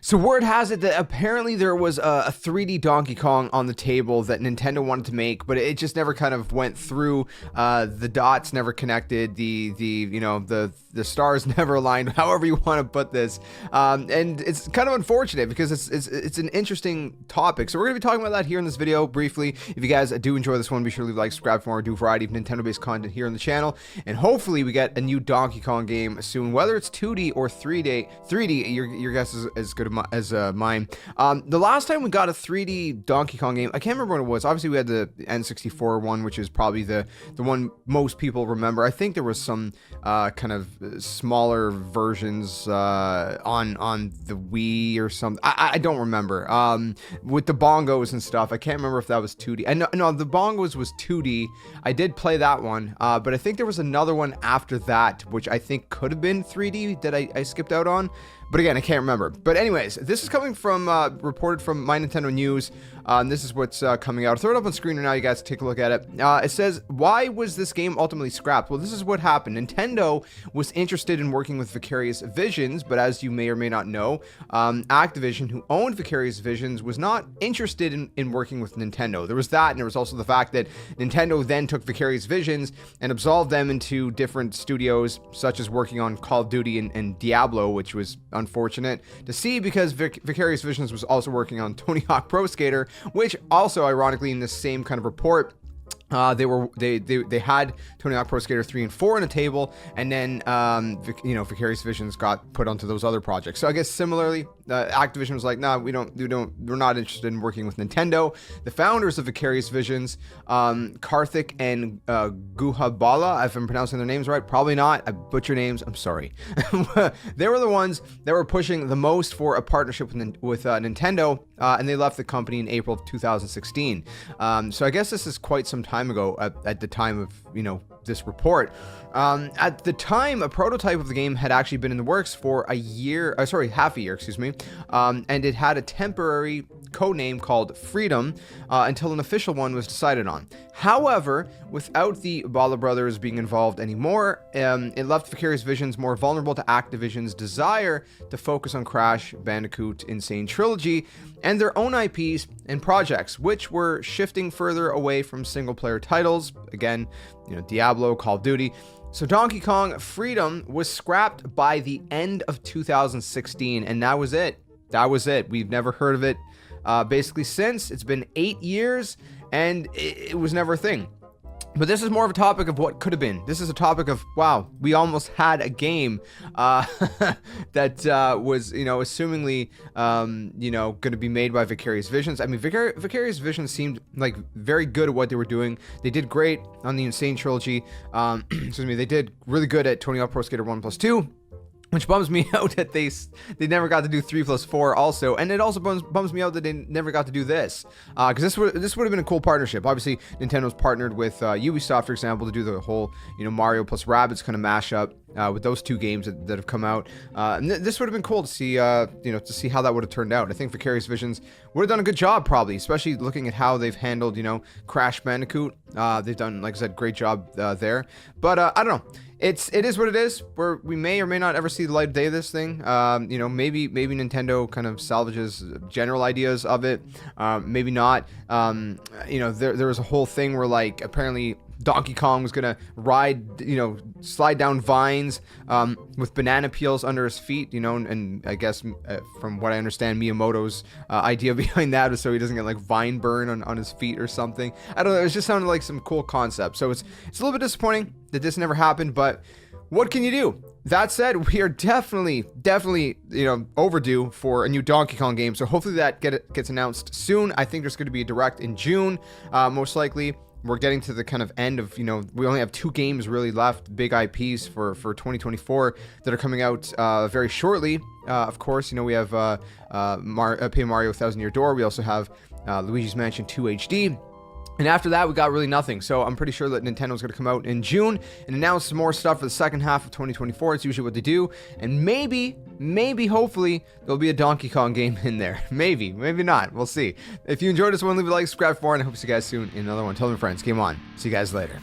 So word has it that apparently there was a 3D Donkey Kong on the table that Nintendo wanted to make, but it just never kind of went through. The dots never connected. The stars never aligned. However you want to put this, and it's kind of unfortunate because it's an interesting topic. So we're gonna be talking about that here in this video briefly. If you guys do enjoy this one, be sure to leave a like, subscribe for more. Do a variety of Nintendo-based content here on the channel, and hopefully we get a new Donkey Kong game soon, whether it's 2D or 3D. 3D, your guess is as good as mine. The last time we got a 3D Donkey Kong game, I can't remember what it was. Obviously we had the N64 one, which is probably the one most people remember. I think there was some kind of smaller versions on the Wii or something. I don't remember. With the bongos and stuff, I can't remember if that was 2D. No, the bongos was 2D. I did play that one, but I think there was another one after that, which I think could have been 3D that I skipped out on. But again, I can't remember. But anyways, this is coming from, reported from My Nintendo News. This is what's coming out. I'll throw it up on screen right now, you guys take a look at it. It says, why was this game ultimately scrapped? Well, this is what happened. Nintendo was interested in working with Vicarious Visions, but as you may or may not know, Activision, who owned Vicarious Visions, was not interested in working with Nintendo. There was that, and there was also the fact that Nintendo then took Vicarious Visions and absolved them into different studios, such as working on Call of Duty and Diablo, which was unfortunate to see because Vicarious Visions was also working on Tony Hawk Pro Skater, which also ironically in the same kind of report, they had Tony Hawk Pro Skater 3 and 4 on a table, and then Vicarious Visions got put onto those other projects. So I guess similarly, Activision was like, nah, we're not interested in working with Nintendo. The founders of Vicarious Visions, Karthik and Guhabala, if I'm pronouncing their names right, probably not. I butcher names, I'm sorry. They were the ones that were pushing the most for a partnership with Nintendo, and they left the company in April of 2016. So I guess this is quite some time ago at the time of this report. At the time, a prototype of the game had actually been in the works for half a year, excuse me, and it had a temporary code name called Freedom until an official one was decided on. However, without the Bala brothers being involved anymore, it left Vicarious Visions more vulnerable to Activision's desire to focus on Crash Bandicoot Insane Trilogy and their own IPs and projects, which were shifting further away from single-player titles. Again, Diablo, Call of Duty. So Donkey Kong Freedom was scrapped by the end of 2016, and that was it. That was it. We've never heard of it basically since. It's been 8 years, and it was never a thing. But this is more of a topic of what could have been. This is a topic of, wow, we almost had a game that was, assumingly, going to be made by Vicarious Visions. I mean, Vicarious Visions seemed like very good at what they were doing. They did great on the Insane Trilogy. Excuse me, they did really good at Tony Hawk Pro Skater 1+2. Which bums me out that they never got to do 3+4 also, and it also bums me out that they never got to do this, because this would have been a cool partnership. Obviously, Nintendo's partnered with Ubisoft, for example, to do the whole Mario plus Rabbids kind of mashup with those two games that have come out. And this would have been cool to see, to see how that would have turned out. I think Vicarious Visions would have done a good job, probably, especially looking at how they've handled, Crash Bandicoot. They've done, like I said, great job there. But I don't know. It is what it is. We may or may not ever see the light of day of this thing. Maybe Nintendo kind of salvages general ideas of it. Maybe not. There was a whole thing where, like, apparently Donkey Kong was gonna ride, slide down vines with banana peels under his feet, and I guess from what I understand, Miyamoto's idea behind that was so he doesn't get like vine burn on his feet or something. I don't know. It just sounded like some cool concept. So it's a little bit disappointing that this never happened, but what can you do? That said, we are definitely, overdue for a new Donkey Kong game. So hopefully that gets announced soon. I think there's going to be a direct in June, most likely. We're getting to the kind of end of, we only have 2 games really left, big IPs for 2024 that are coming out very shortly. Of course, we have Paper Mario 1000 Year Door. We also have Luigi's Mansion 2 HD. And after that, we got really nothing. So I'm pretty sure that Nintendo's going to come out in June and announce some more stuff for the second half of 2024. It's usually what they do. And maybe, hopefully, there'll be a Donkey Kong game in there. Maybe not. We'll see. If you enjoyed this one, leave a like, subscribe for, and I hope to see you guys soon in another one. Tell your friends. Game on. See you guys later.